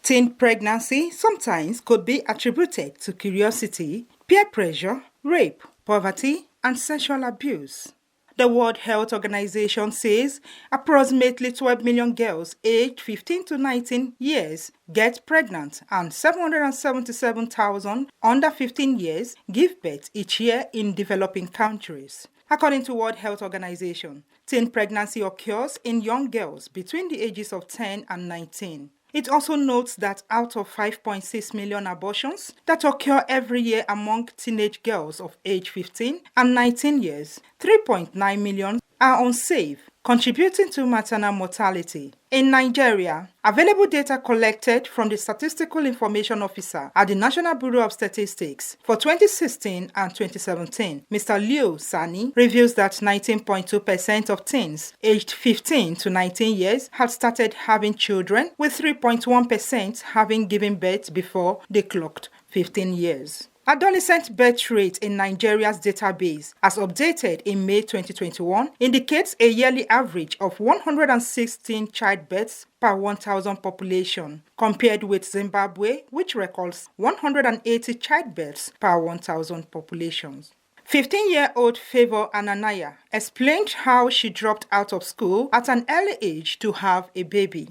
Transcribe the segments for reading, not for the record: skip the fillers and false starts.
Teen pregnancy sometimes could be attributed to curiosity, peer pressure, rape, poverty, and sexual abuse. The World Health Organization says approximately 12 million girls aged 15 to 19 years get pregnant and 777,000 under 15 years give birth each year in developing countries. According to World Health Organization, teen pregnancy occurs in young girls between the ages of 10 and 19. It also notes that out of 5.6 million abortions that occur every year among teenage girls of age 15 and 19 years, 3.9 million are unsafe, contributing to maternal mortality. In Nigeria, available data collected from the Statistical Information Officer at the National Bureau of Statistics for 2016 and 2017, Mr. Liu Sani, reveals that 19.2% of teens aged 15 to 19 years had started having children, with 3.1% having given birth before they clocked 15 years. Adolescent birth rate in Nigeria's database, as updated in May 2021, indicates a yearly average of 116 childbirths per 1,000 population, compared with Zimbabwe, which records 180 childbirths per 1,000 populations. 15-year-old Favor Ananaya explained how she dropped out of school at an early age to have a baby.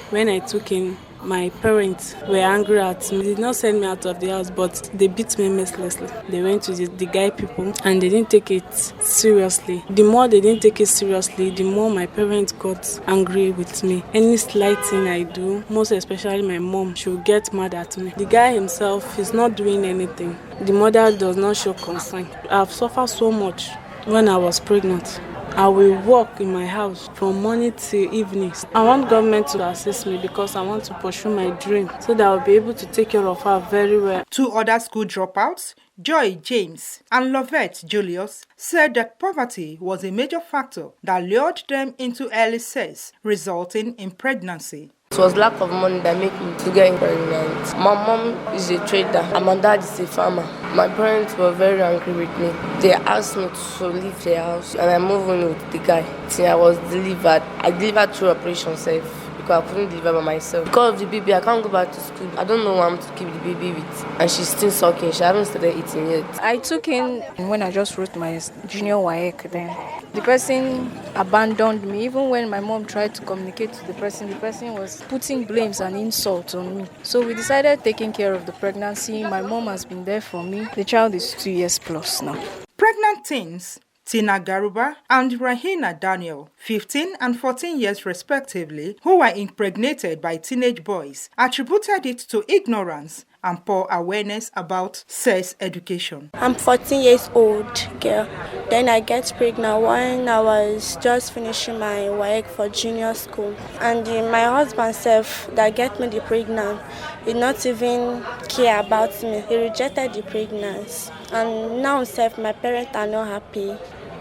When I took in, my parents were angry at me. They did not send me out of the house, but they beat me mercilessly. They went to the guy people and they didn't take it seriously. The more they didn't take it seriously, the more my parents got angry with me. Any slight thing I do, most especially my mom, she will get mad at me. The guy himself is not doing anything. The mother does not show concern. I've suffered so much when I was pregnant. I will work in my house from morning till evening. I want government to assist me because I want to pursue my dream so that I'll be able to take care of her very well. Two other school dropouts, Joy James and Lovette Julius, said that poverty was a major factor that lured them into early sex, resulting in pregnancy. It was lack of money that made me to get pregnant. My mom is a trader and my dad is a farmer. My parents were very angry with me. They asked me to leave their house and I moved in with the guy till I was delivered. I delivered through operation safe because I couldn't deliver by myself. Because of the baby, I can't go back to school. I don't know who I'm to keep the baby with. And she's still sucking. She hasn't started eating yet. I took in when I just wrote my junior WAEC then. The person abandoned me. Even when my mom tried to communicate to the person was putting blames and insults on me. So we decided taking care of the pregnancy. My mom has been there for me. The child is 2 years plus now. Pregnant teens Tina Garuba and Rahina Daniel, 15 and 14 years respectively, who were impregnated by teenage boys, attributed it to ignorance and poor awareness about sex education. I'm 14 years old girl. Then I get pregnant when I was just finishing my work for junior school. And my husband self that get me the pregnant did not even care about me. He rejected the pregnancy. And now self my parents are not happy.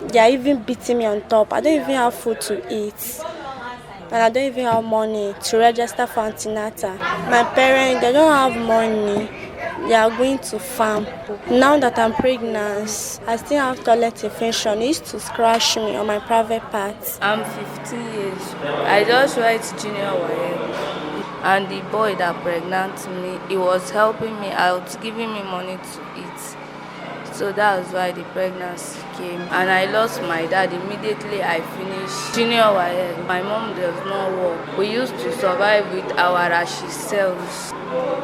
They are even beating me on top. I don't even have food to eat. And I don't even have money to register for antenatal. My parents, they don't have money. They are going to farm. Now that I'm pregnant, I still have toilet infection. It used to scratch me on my private parts. I'm 15 years old. I just went to junior YM. And the boy that pregnant me, he was helping me out, giving me money to eat. So that was why the pregnancy came. And I lost my dad immediately I finished junior YM. My mom does not work. We used to survive with our rashi cells.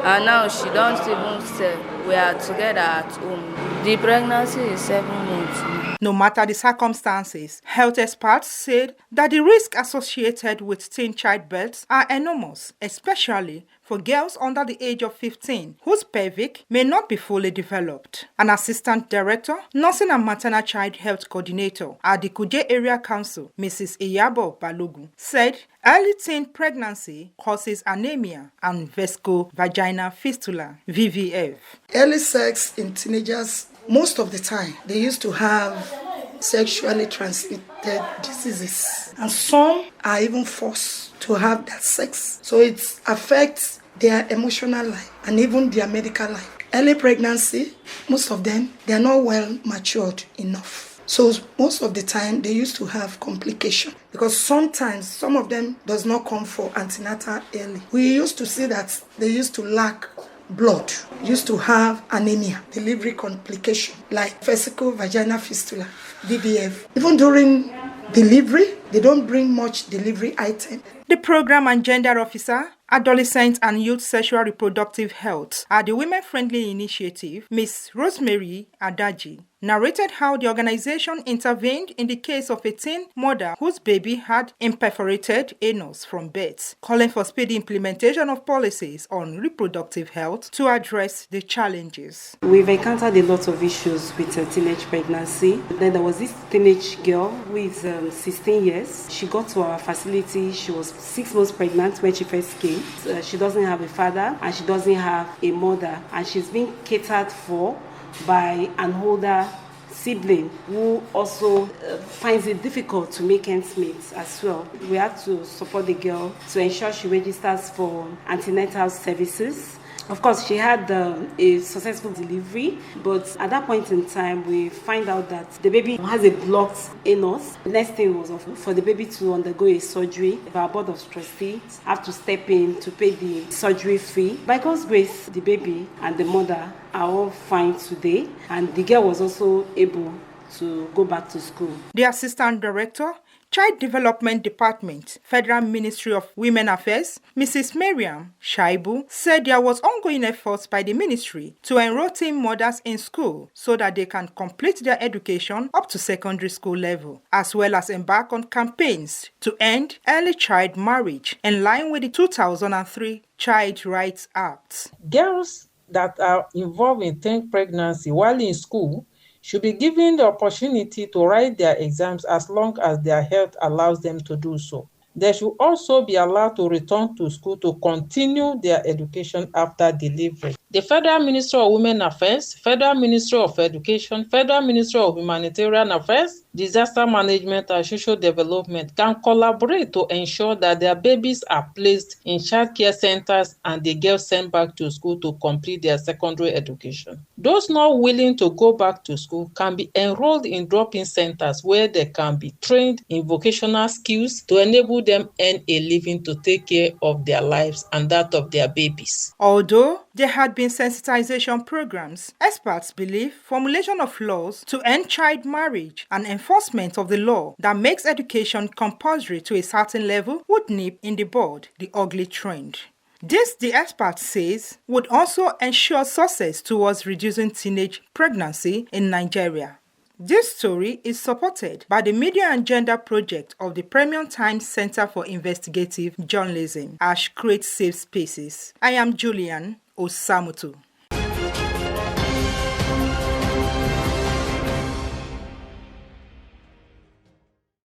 And now she don't even sell. We are together at home. The pregnancy is 7 months. No matter the circumstances, health experts said that the risks associated with teen childbirths are enormous, especially for girls under the age of 15, whose pelvic may not be fully developed. An assistant director, nursing and maternal child health coordinator at the Kuje Area Council, Mrs. Iyabo Balogun, said early teen pregnancy causes anemia and vaginal fistula, VVF. Early sex in teenagers, most of the time, they used to have sexually transmitted diseases. And some are even forced to have that sex. So it affects their emotional life and even their medical life. Early pregnancy, most of them, they are not well matured enough. So most of the time they used to have complication because sometimes some of them does not come for antenatal early. We used to see that they used to lack blood, used to have anemia, delivery complication like vesical vaginal fistula, VVF. Even during delivery, they don't bring much delivery item. The Program and Gender Officer, Adolescent and Youth Sexual Reproductive Health at the Women Friendly Initiative, Ms. Rosemary Adaji, narrated how the organization intervened in the case of a teen mother whose baby had imperforated anus from birth, calling for speedy implementation of policies on reproductive health to address the challenges. We've encountered a lot of issues with teenage pregnancy. Then there was this teenage girl who is 16 years. She got to our facility. She was 6 months pregnant when she first came. She doesn't have a father and she doesn't have a mother, and she's being catered for by an older sibling who also finds it difficult to make ends meet as well. We had to support the girl to ensure she registers for antenatal services. Of course, she had a successful delivery, but at that point in time, we find out that the baby has a blocked anus. The next thing was for the baby to undergo a surgery. Our board of trustees have to step in to pay the surgery fee. By God's grace, the baby and the mother are all fine today, and the girl was also able to go back to school. The Assistant Director, Child Development Department, Federal Ministry of Women Affairs, Mrs. Miriam Shaibu, said there was ongoing efforts by the ministry to enroll teen mothers in school so that they can complete their education up to secondary school level, as well as embark on campaigns to end early child marriage in line with the 2003 Child Rights Act. Girls that are involved in teen pregnancy while in school should be given the opportunity to write their exams as long as their health allows them to do so. They should also be allowed to return to school to continue their education after delivery. The Federal Ministry of Women Affairs, Federal Ministry of Education, Federal Ministry of Humanitarian Affairs, Disaster Management and Social Development can collaborate to ensure that their babies are placed in child care centers and the girls sent back to school to complete their secondary education. Those not willing to go back to school can be enrolled in drop-in centers where they can be trained in vocational skills to enable them earn a living to take care of their lives and that of their babies. Although there had been sensitization programs, experts believe formulation of laws to end child marriage and enforcement of the law that makes education compulsory to a certain level would nip in the bud the ugly trend. This, the expert says, would also ensure success towards reducing teenage pregnancy in Nigeria. This story is supported by the Media and Gender Project of the Premium Times Center for Investigative Journalism, Create Safe Spaces. I am Julian Osamutu.